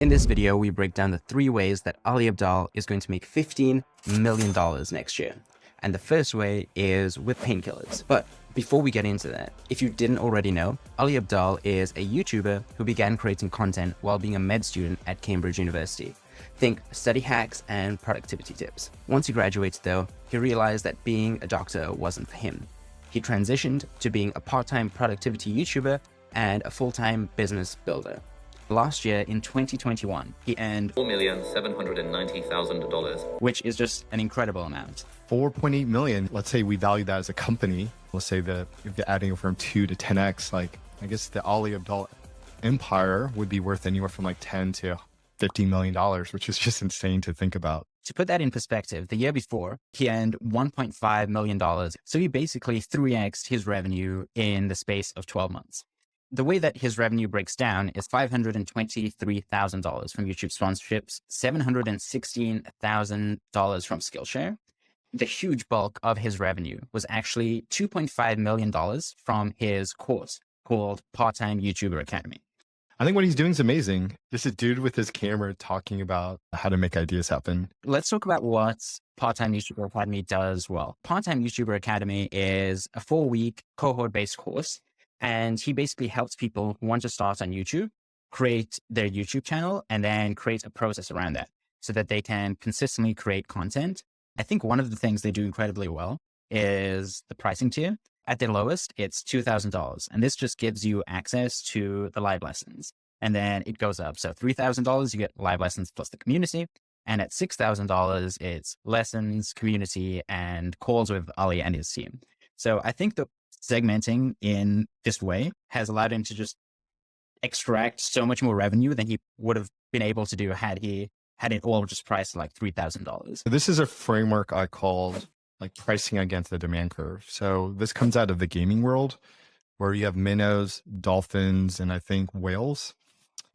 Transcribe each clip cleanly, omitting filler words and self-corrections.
In this video, we break down the 3 ways that Ali Abdaal is going to make $15 million next year. And the first way is with Painkillers. But before we get into that, if you didn't already know, Ali Abdaal is a YouTuber who began creating content while being a med student at Cambridge University. Think study hacks and productivity tips. Once he graduated though, he realized that being a doctor wasn't for him. He transitioned to being a part-time productivity YouTuber and a full-time business builder. Last year, in 2021, he earned $4,790,000, which is just an incredible amount. 4.8 million. Let's say we value that as a company. Let's say that if you're adding from 2 to 10x, like I guess the Ali Abdaal empire would be worth anywhere from like 10 to $50 million, which is just insane to think about. To put that in perspective, the year before, he earned $1.5 million. So he basically 3x'd his revenue in the space of 12 months. The way that his revenue breaks down is $523,000 from YouTube sponsorships, $716,000 from Skillshare. The huge bulk of his revenue was actually $2.5 million from his course called Part-Time YouTuber Academy. I think what he's doing is amazing. This is a dude with his camera talking about how to make ideas happen. Let's talk about what Part-Time YouTuber Academy does well. Part-Time YouTuber Academy is a 4-week cohort-based course. And he basically helps people who want to start on YouTube, create their YouTube channel, and then create a process around that so that they can consistently create content. I think one of the things they do incredibly well is the pricing tier. At the lowest, it's $2,000. And this just gives you access to the live lessons. And then it goes up. So $3,000, you get live lessons plus the community. And at $6,000, it's lessons, community, and calls with Ali and his team. So I think the segmenting in this way has allowed him to just extract so much more revenue than he would have been able to do had it all just priced like $3,000. This is a framework I called like pricing against the demand curve. So this comes out of the gaming world where you have minnows, dolphins, and I think whales.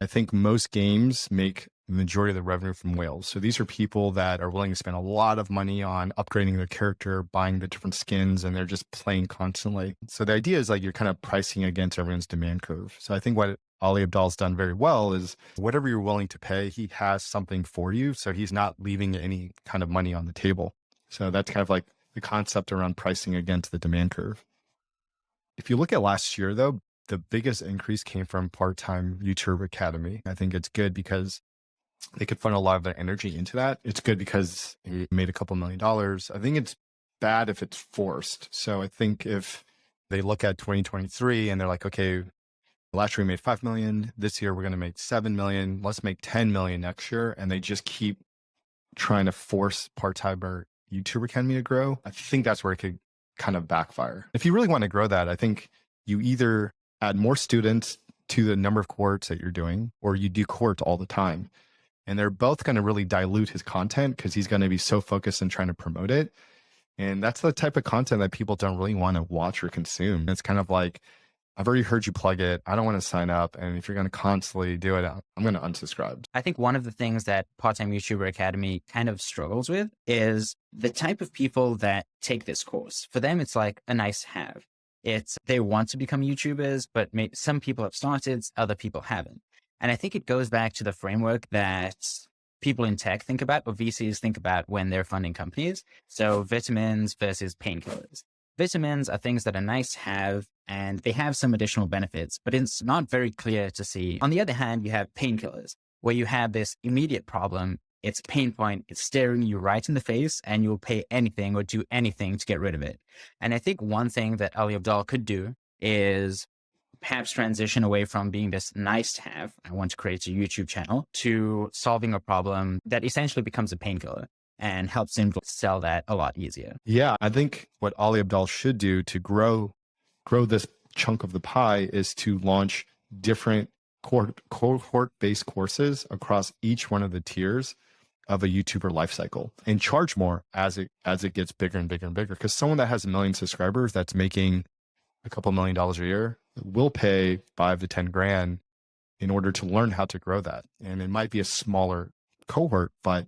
I think most games make the majority of the revenue from whales. So these are people that are willing to spend a lot of money on upgrading their character, buying the different skins, and they're just playing constantly. So the idea is like you're kind of pricing against everyone's demand curve. So I think what Ali Abdaal's done very well is whatever you're willing to pay, he has something for you. So he's not leaving any kind of money on the table. So that's kind of like the concept around pricing against the demand curve. If you look at last year though, the biggest increase came from Part-Time YouTuber Academy. I think it's good because they could funnel a lot of their energy into that. It's good because he made a couple $1 million. I think it's bad if it's forced. So I think if they look at 2023 and they're like, okay, last year we made 5 million. This year we're going to make 7 million. Let's make 10 million next year. And they just keep trying to force Part-Timer YouTuber Academy to grow. I think that's where it could kind of backfire. If you really want to grow that, I think you either add more students to the number of cohorts that you're doing, or you do cohorts all the time. And they're both going to really dilute his content because he's going to be so focused on trying to promote it. And that's the type of content that people don't really want to watch or consume. It's kind of like, I've already heard you plug it. I don't want to sign up. And if you're going to constantly do it, I'm going to unsubscribe. I think one of the things that Part-Time YouTuber Academy kind of struggles with is the type of people that take this course. For them, it's like a nice have. They want to become YouTubers, but some people have started, other people haven't. And I think it goes back to the framework that people in tech think about, or VCs think about when they're funding companies. So vitamins versus painkillers. Vitamins are things that are nice to have, and they have some additional benefits, but it's not very clear to see. On the other hand, you have painkillers, where you have this immediate problem. It's a pain point. It's staring you right in the face, and you'll pay anything or do anything to get rid of it. And I think one thing that Ali Abdaal could do is perhaps transition away from being this nice to have, I want to create a YouTube channel, to solving a problem that essentially becomes a painkiller and helps him sell that a lot easier. Yeah, I think what Ali Abdaal should do to grow this chunk of the pie is to launch different cohort-based courses across each one of the tiers of a YouTuber lifecycle and charge more as it gets bigger and bigger and bigger. Because someone that has 1 million subscribers that's making a couple $1 million a year will pay 5 to 10 grand in order to learn how to grow that. And it might be a smaller cohort, but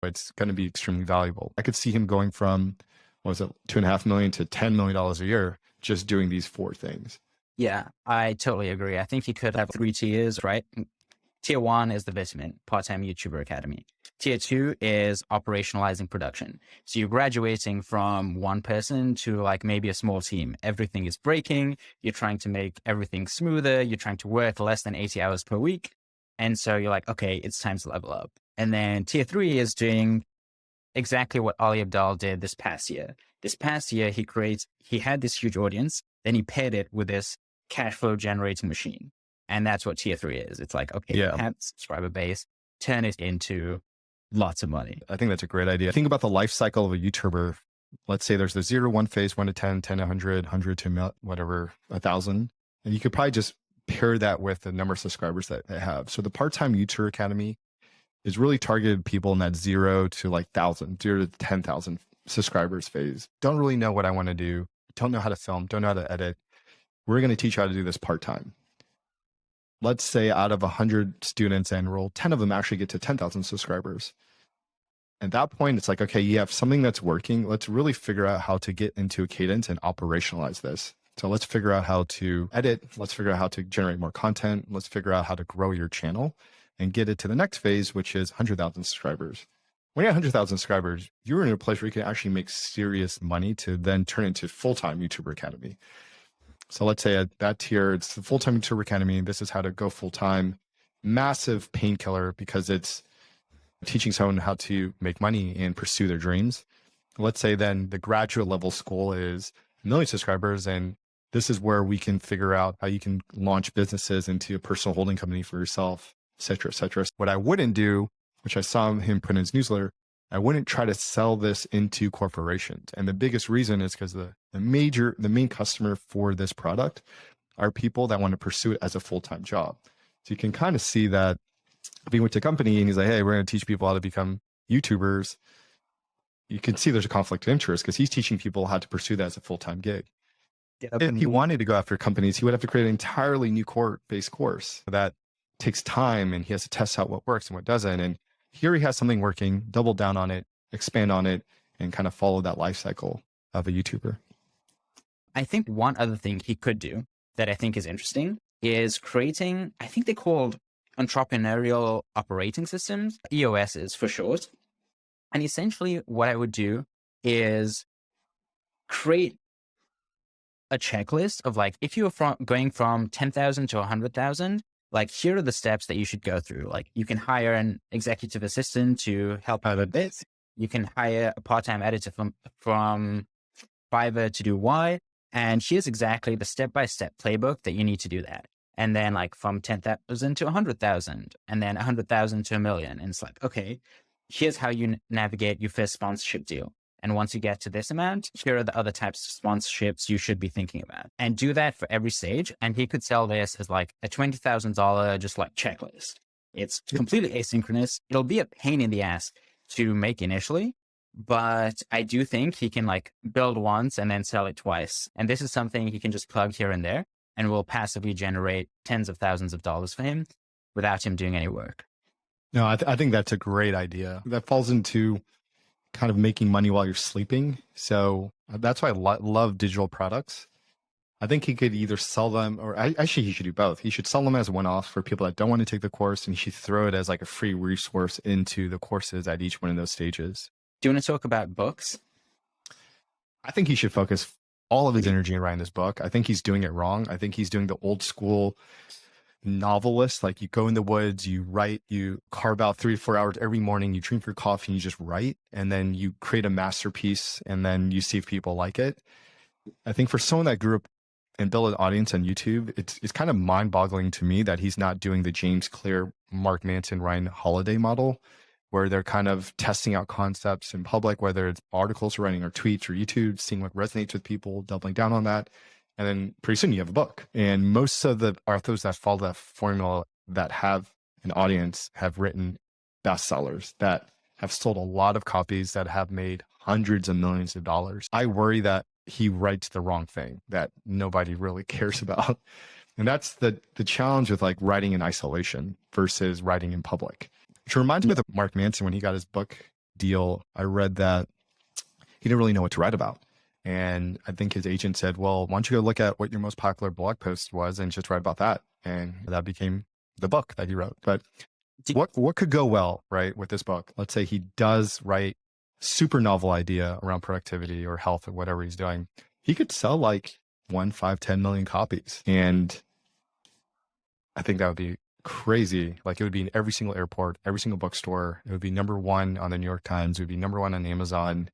it's going to be extremely valuable. I could see him going from, what was it, $2.5 million to $10 million a year, just doing these 4 things. Yeah, I totally agree. I think he could have 3 tiers, right? Tier 1 is the Vitamin, part-time YouTuber academy. Tier 2 is operationalizing production. So you're graduating from one person to like maybe a small team. Everything is breaking. You're trying to make everything smoother. You're trying to work less than 80 hours per week. And so you're like, okay, it's time to level up. And then tier 3 is doing exactly what Ali Abdaal did this past year. This past year, he had this huge audience, then he paired it with this cash flow generating machine. And that's what tier 3 is. It's like, okay, you have subscriber base, turn it into lots of money. I think that's a great idea. Think about the life cycle of a YouTuber. Let's say there's the 0 to 1 phase, 1 to 10, 10 to 100, 100 to whatever, 1,000. And you could probably just pair that with the number of subscribers that they have. So the part-time YouTuber Academy is really targeted people in that 0 to like 1,000, 0 to 10,000 subscribers phase. Don't really know what I want to do. Don't know how to film. Don't know how to edit. We're going to teach you how to do this part-time. Let's say out of 100 students enroll, 10 of them actually get to 10,000 subscribers. At that point, it's like, okay, you have something that's working. Let's really figure out how to get into a cadence and operationalize this. So let's figure out how to edit. Let's figure out how to generate more content. Let's figure out how to grow your channel and get it to the next phase, which is 100,000 subscribers. When you have 100,000 subscribers, you're in a place where you can actually make serious money to then turn into full-time YouTuber Academy. So let's say at that tier, it's the full-time YouTuber Academy. This is how to go full-time. Massive painkiller because it's teaching someone how to make money and pursue their dreams. Let's say then the graduate level school is 1 million subscribers. And this is where we can figure out how you can launch businesses into a personal holding company for yourself, et cetera, et cetera. What I wouldn't do, which I saw him put in his newsletter, I wouldn't try to sell this into corporations. And the biggest reason is because the main customer for this product are people that want to pursue it as a full-time job. So you can kind of see that if he went to a company and he's like, hey, we're going to teach people how to become YouTubers, you can see there's a conflict of interest because he's teaching people how to pursue that as a full-time gig. If he wanted to go after companies, he would have to create an entirely new cohort-based course that takes time and he has to test out what works and what doesn't. And here he has something working, double down on it, expand on it, and kind of follow that life cycle of a YouTuber. I think one other thing he could do that I think is interesting is creating, I think they're called Entrepreneurial Operating Systems, EOSs for short. And essentially what I would do is create a checklist of like, if you're going from 10,000 to 100,000, like here are the steps that you should go through. Like you can hire an executive assistant to help out with this. You can hire a part-time editor from Fiverr to do Y. And here's exactly the step-by-step playbook that you need to do that. And then like from 10,000 to 100,000 and then 100,000 to 1 million. And it's like, okay, here's how you navigate your first sponsorship deal. And once you get to this amount, here are the other types of sponsorships you should be thinking about. And do that for every stage. And he could sell this as like a $20,000 just like checklist. It's completely asynchronous. It'll be a pain in the ass to make initially, but I do think he can like build once and then sell it twice. And this is something he can just plug here and there and will passively generate tens of thousands of dollars for him without him doing any work. No, I think that's a great idea. That falls into kind of making money while you're sleeping. So that's why I love digital products. I think he could either sell them or actually he should do both. He should sell them as one-off for people that don't want to take the course, and he should throw it as like a free resource into the courses at each one of those stages. Do you want to talk about books? I think he should focus all of his energy around this book. I think he's doing it wrong. I think he's doing the old school novelist. Like you go in the woods, you write, you carve out 3 to 4 hours every morning, you drink your coffee and you just write, and then you create a masterpiece and then you see if people like it. I think for someone that grew up and built an audience on YouTube, it's kind of mind-boggling to me that he's not doing the James Clear, Mark Manson, Ryan Holiday model, where they're kind of testing out concepts in public, whether it's articles writing or tweets or YouTube, seeing what resonates with people, doubling down on that. And then pretty soon you have a book. And most of the authors that follow that formula that have an audience have written bestsellers that have sold a lot of copies that have made hundreds of millions of dollars. I worry that he writes the wrong thing that nobody really cares about. And that's the challenge with like writing in isolation versus writing in public. Which reminds me of Mark Manson when he got his book deal. I read that he didn't really know what to write about. And I think his agent said, well, why don't you go look at what your most popular blog post was and just write about that? And that became the book that he wrote. But Do- what could go well, right, with this book? Let's say he does write super novel idea around productivity or health or whatever he's doing. He could sell like 1, 5, 10 million copies. And I think that would be crazy. Like it would be in every single airport, every single bookstore. It would be #1 on the New York Times. It would be #1 on Amazon.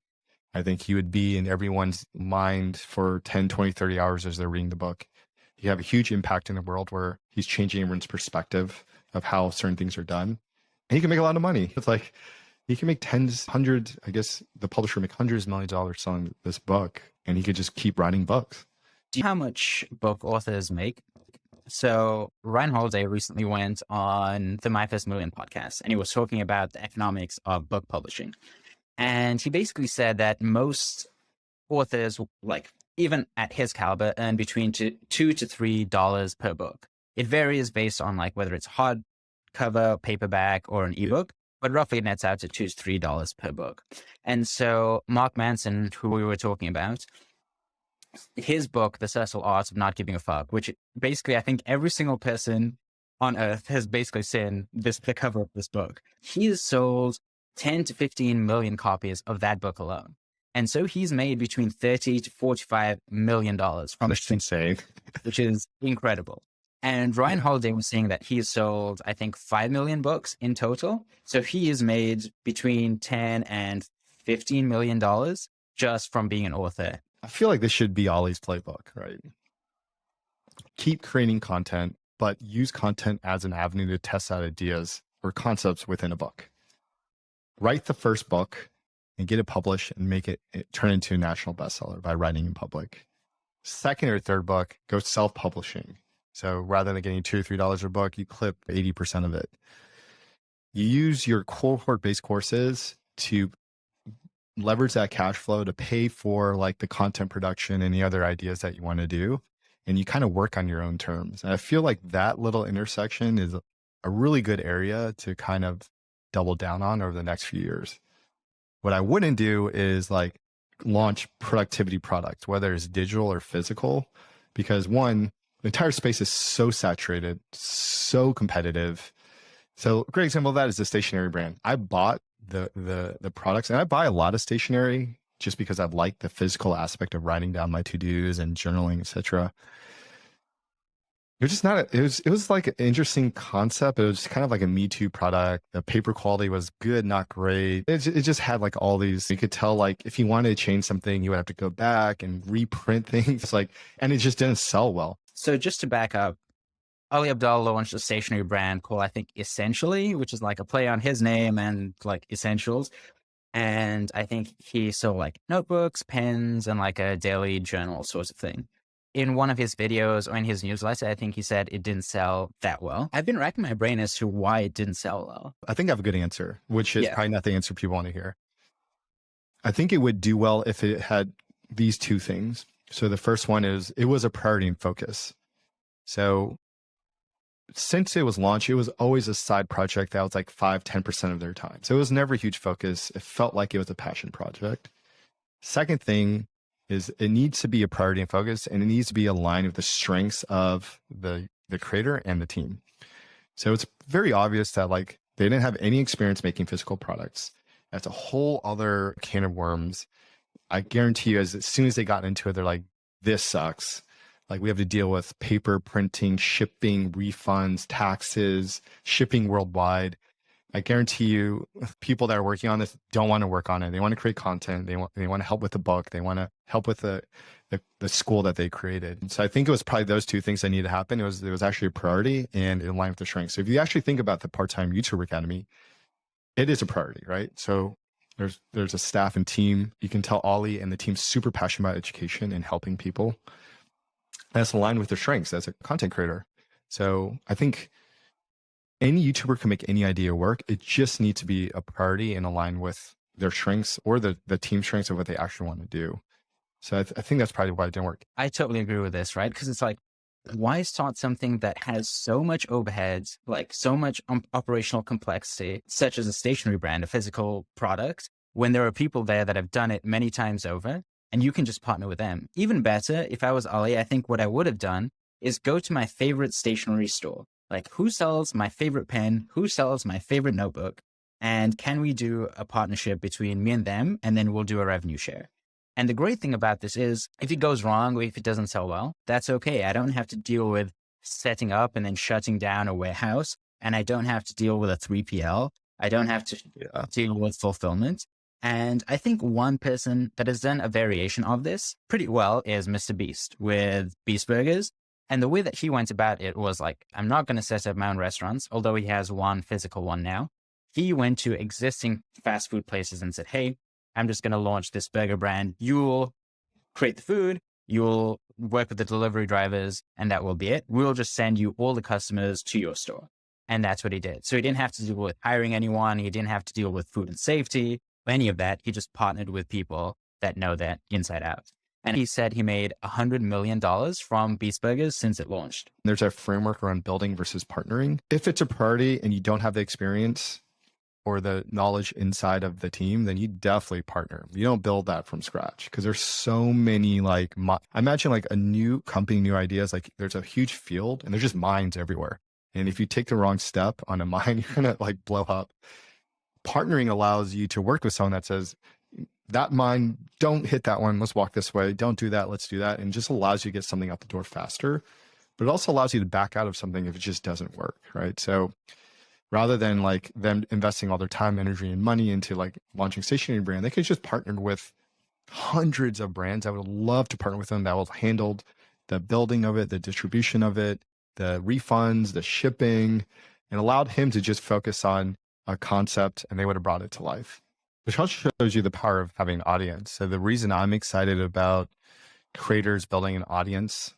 I think he would be in everyone's mind for 10, 20, 30 hours as they're reading the book. He have a huge impact in the world where he's changing everyone's perspective of how certain things are done. And he can make a lot of money. It's like he can make tens, hundreds, I guess the publisher make hundreds of millions of dollars selling this book, and he could just keep writing books. Do you know how much book authors make? So Ryan Holiday recently went on the My First Million podcast, and he was talking about the economics of book publishing. And he basically said that most authors, like even at his caliber, earn between $2 to $3 per book. It varies based on like whether it's hardcover, paperback, or an ebook, but roughly it nets out to $2 to $3 per book. And so Mark Manson, who we were talking about, his book, The Cecil Art of Not Giving a Fuck, which basically I think every single person on earth has basically seen the cover of this book. He has sold 10 to 15 million copies of that book alone. And so he's made between 30 to $45 million from That's insane. which is incredible. And Ryan Holiday was saying that he has sold, I think, 5 million books in total. So he has made between 10 and $15 million just from being an author. I feel like this should be Ali's playbook, right? Keep creating content, but use content as an avenue to test out ideas or concepts within a book. Write the first book and get it published and make it turn into a national bestseller by writing in public. Second or third book, go self-publishing. So rather than getting $2 or $3 a book, you clip 80% of it. You use your cohort-based courses to leverage that cash flow to pay for like the content production and the other ideas that you want to do. And you kind of work on your own terms. And I feel like that little intersection is a really good area to kind of double down on over the next few years. What I wouldn't do is like launch productivity products, whether it's digital or physical, because one, the entire space is so saturated, so competitive. So a great example of that is the stationery brand. I bought the products, and I buy a lot of stationery just because I like the physical aspect of writing down my to-dos and journaling, etc. It was just not, it was like an interesting concept. It was kind of like a Me Too product. The paper quality was good, not great. It just had like all these, you could tell like if you wanted to change something, you would have to go back and reprint things like, and it just didn't sell well. So just to back up, Ali Abdaal launched a stationery brand called, I think, Essentially, which is like a play on his name and like essentials. And I think he sold like notebooks, pens, and like a daily journal sort of thing. In one of his videos or in his newsletter, I think he said it didn't sell that well. I've been racking my brain as to why it didn't sell well. I think I have a good answer, which is probably not the answer people want to hear. I think it would do well if it had these two things. So the first one is it was a priority and focus. So since it was launched, it was always a side project that was like 5, 10% of their time. So it was never a huge focus. It felt like it was a passion project. Second thing is it needs to be a priority and focus, and it needs to be aligned with the strengths of the creator and the team. So it's very obvious that like they didn't have any experience making physical products. That's a whole other can of worms. I guarantee you, as soon as they got into it, they're like, this sucks. Like we have to deal with paper, printing, shipping, refunds, taxes, shipping worldwide. I guarantee you people that are working on this don't want to work on it. They want to create content. They want to help with the book. They want to help with the school that they created. So I think it was probably those two things that needed to happen. It was actually a priority and in line with the strengths. So if you actually think about the part-time YouTuber Academy, it is a priority, right? So there's a staff and team. You can tell Ali and the team's super passionate about education and helping people. That's aligned with their strengths as a content creator. So I think any YouTuber can make any idea work. It just needs to be a priority and align with their strengths or the team strengths of what they actually want to do. So I think that's probably why it didn't work. I totally agree with this, right? Because it's like, why start something that has so much overheads, like so much operational complexity, such as a stationery brand, a physical product, when there are people there that have done it many times over? And you can just partner with them. Even better, if I was Ali, I think what I would have done is go to my favorite stationery store, Like, who sells my favorite pen? Who sells my favorite notebook? And can we do a partnership between me and them? And then we'll do a revenue share. And the great thing about this is if it goes wrong or if it doesn't sell well, that's okay. I don't have to deal with setting up and then shutting down a warehouse. And I don't have to deal with a 3PL. I don't have to deal with fulfillment. And I think one person that has done a variation of this pretty well is Mr. Beast with Beast Burgers. And the way that he went about it was like, I'm not going to set up my own restaurants, although he has one physical one now. He went to existing fast food places and said, hey, I'm just going to launch this burger brand. You'll create the food, you'll work with the delivery drivers, and that will be it. We'll just send you all the customers to your store. And that's what he did. So he didn't have to deal with hiring anyone. He didn't have to deal with food and safety, any of that. He just partnered with people that know that inside out. And he said he made $100 million from Beast Burgers since it launched. There's a framework around building versus partnering. If it's a priority and you don't have the experience or the knowledge inside of the team, then you definitely partner. You don't build that from scratch because there's so many I imagine like a new company, new ideas, like there's a huge field and there's just mines everywhere. And if you take the wrong step on a mine, you're going to like blow up. Partnering allows you to work with someone that says, that mine, don't hit that one. Let's walk this way. Don't do that. Let's do that. And just allows you to get something out the door faster, but it also allows you to back out of something if it just doesn't work. Right. So rather than like them investing all their time, energy, and money into like launching stationery brand, they could just partner with hundreds of brands. I would love to partner with them that will handle the building of it, the distribution of it, the refunds, the shipping, and allowed him to just focus on a concept and they would have brought it to life. Which also shows you the power of having an audience. So the reason I'm excited about creators building an audience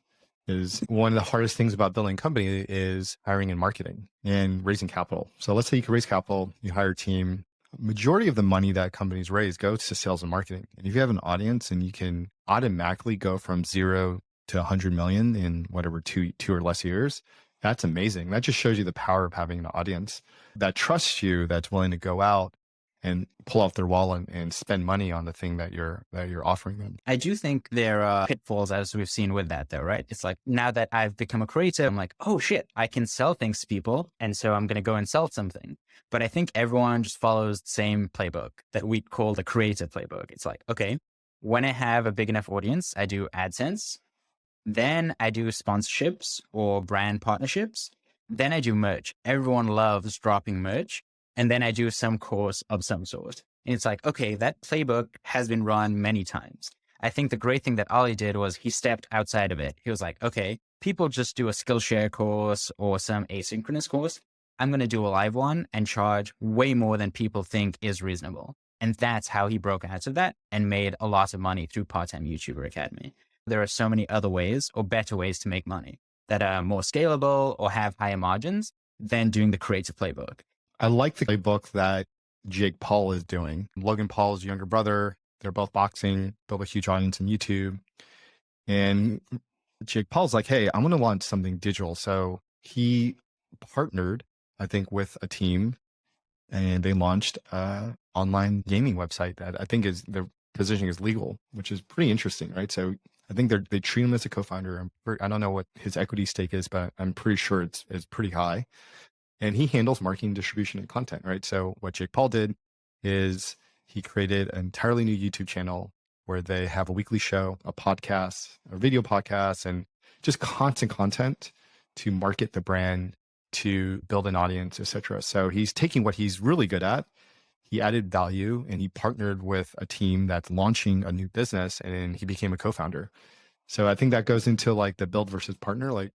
is one of the hardest things about building a company is hiring and marketing and raising capital. So let's say you can raise capital, you hire a team. Majority of the money that companies raise goes to sales and marketing. And if you have an audience and you can automatically go from 0 to 100 million in whatever two or less years, that's amazing. That just shows you the power of having an audience that trusts you, that's willing to go out and pull off their wallet and spend money on the thing that you're offering them. I do think there are pitfalls as we've seen with that though, right? It's like now that I've become a creator, I'm like, oh shit, I can sell things to people. And so I'm going to go and sell something. But I think everyone just follows the same playbook that we call the Creator Playbook. It's like, okay, when I have a big enough audience, I do AdSense. Then I do sponsorships or brand partnerships. Then I do merch. Everyone loves dropping merch. And then I do some course of some sort. And it's like, okay, that playbook has been run many times. I think the great thing that Ali did was he stepped outside of it. He was like, okay, people just do a Skillshare course or some asynchronous course. I'm going to do a live one and charge way more than people think is reasonable. And that's how he broke out of that and made a lot of money through Part-Time YouTuber Academy. There are so many other ways or better ways to make money that are more scalable or have higher margins than doing the Creator Playbook. I like the playbook that Jake Paul is doing. Logan Paul's younger brother, they're both boxing, built a huge audience on YouTube. And Jake Paul's like, hey, I'm going to launch something digital. So he partnered, I think, with a team and they launched an online gaming website that I think is the positioning is legal, which is pretty interesting, right? So I think they treat him as a co-founder. I don't know what his equity stake is, but I'm pretty sure it's pretty high. And he handles marketing, distribution, and content, right? So what Jake Paul did is he created an entirely new YouTube channel where they have a weekly show, a podcast, a video podcast, and just constant content to market the brand, to build an audience, etc. So he's taking what he's really good at. He added value and he partnered with a team that's launching a new business and he became a co-founder. So I think that goes into like the build versus partner. Like,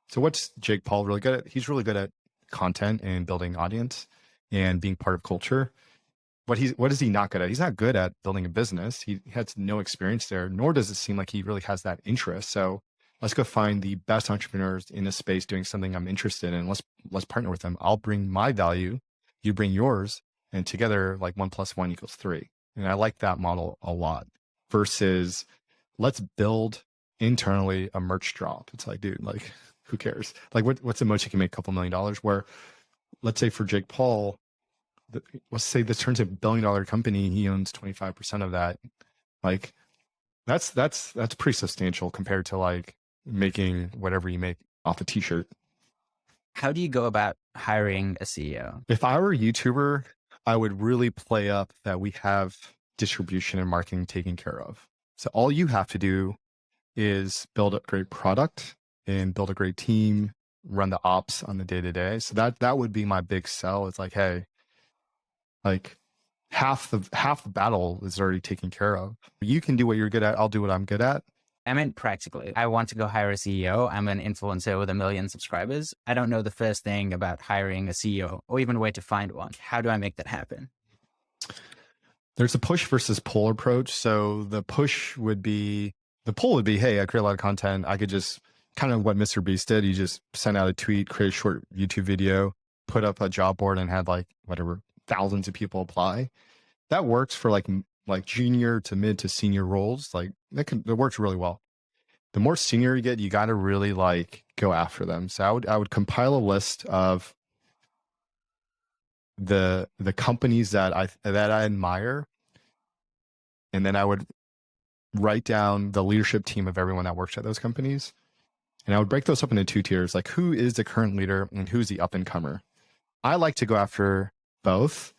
so what's Jake Paul really good at? He's really good at content and building audience and being part of culture. What is he not good at? He's not good at building a business. He has no experience there, nor does it seem like he really has that interest. So let's go find the best entrepreneurs in this space doing something I'm interested in. Let's partner with them. I'll bring my value, you bring yours, and together like 1 + 1 = 3. And I like that model a lot versus let's build internally a merch drop. It's like, dude, like who cares? Like what's the most you can make $2 million? Where let's say for Jake Paul, let's say this turns a $1 billion company. He owns 25% of that. Like that's pretty substantial compared to like making whatever you make off a t-shirt. How do you go about hiring a CEO? If I were a YouTuber, I would really play up that we have distribution and marketing taken care of. So all you have to do is build a great product and build a great team, run the ops on the day to day. So that would be my big sell. It's like, hey, like half the battle is already taken care of. You can do what you're good at. I'll do what I'm good at. I meant practically. I want to go hire a CEO. I'm an influencer with 1 million subscribers. I don't know the first thing about hiring a CEO or even where to find one. How do I make that happen? There's a push versus pull approach. So the push would be, the pull would be, hey, I create a lot of content. I could just kind of what Mr. Beast did. You just send out a tweet, create a short YouTube video, put up a job board and had like whatever, thousands of people apply. That works for like junior to mid to senior roles. Like that works really well. The more senior you get, you got to really like go after them. So I would compile a list of the companies that I admire, and then I would write down the leadership team of everyone that works at those companies, and I would break those up into 2 tiers, like who is the current leader and who's the up and comer. I like to go after both.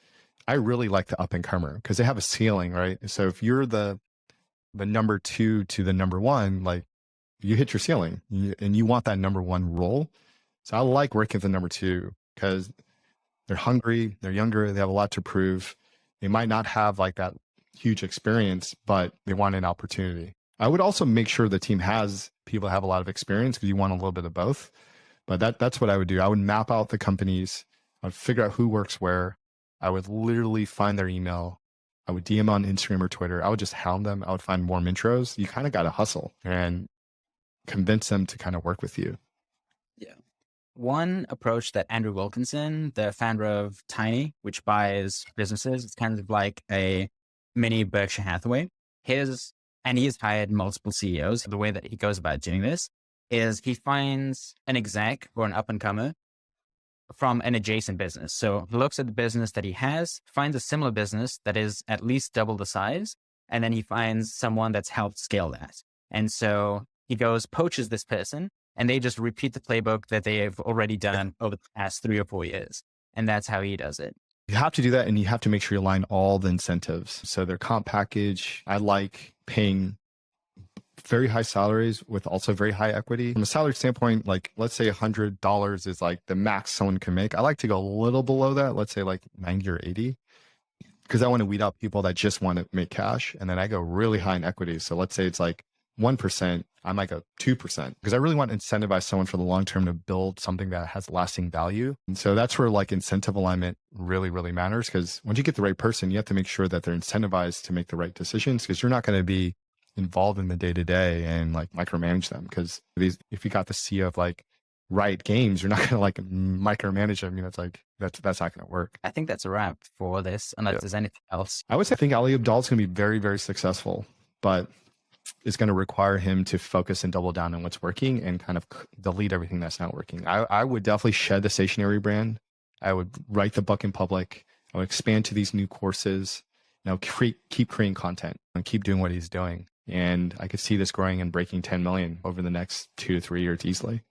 I really like the up and comer because they have a ceiling, right? So if you're the number 2 to the number 1, like you hit your ceiling and you want that number 1 role. So I like working with the number 2 because they're hungry, they're younger, they have a lot to prove. They might not have like that huge experience, but they want an opportunity. I would also make sure the team has people that have a lot of experience because you want a little bit of both. But that's what I would do. I would map out the companies. I would figure out who works where. I would literally find their email. I would DM on Instagram or Twitter. I would just hound them. I would find warm intros. You kind of got to hustle and convince them to kind of work with you. Yeah. One approach that Andrew Wilkinson, the founder of Tiny, which buys businesses, it's kind of like a mini Berkshire Hathaway. And he has hired multiple CEOs. The way that he goes about doing this is he finds an exec or an up-and-comer from an adjacent business. So he looks at the business that he has, finds a similar business that is at least double the size, and then he finds someone that's helped scale that. And so he goes, poaches this person, and they just repeat the playbook that they have already done over the past 3 or 4 years. And that's how he does it. You have to do that, and you have to make sure you align all the incentives. So their comp package, I like paying very high salaries with also very high equity. From a salary standpoint, like let's say $100 is like the max someone can make. I like to go a little below that, let's say like 90 or 80, because I want to weed out people that just want to make cash. And then I go really high in equity. So let's say it's like 1%, I might go 2% because I really want to incentivize someone for the long term to build something that has lasting value. And so that's where like incentive alignment really, really matters, because once you get the right person, you have to make sure that they're incentivized to make the right decisions, because you're not going to be involved in the day-to-day and like micromanage them. Because if you got the CEO of like Riot Games, you're not going to like micromanage them. You know, it's like, that's not going to work. I think that's a wrap for this, unless there's anything else. I think Ali Abdaal is going to be very, very successful, but it's going to require him to focus and double down on what's working and kind of delete everything that's not working. I would definitely shed the stationery brand. I would write the book in public. I would expand to these new courses. You know, keep creating content and keep doing what he's doing. And I could see this growing and breaking 10 million over the next 2 to 3 years easily.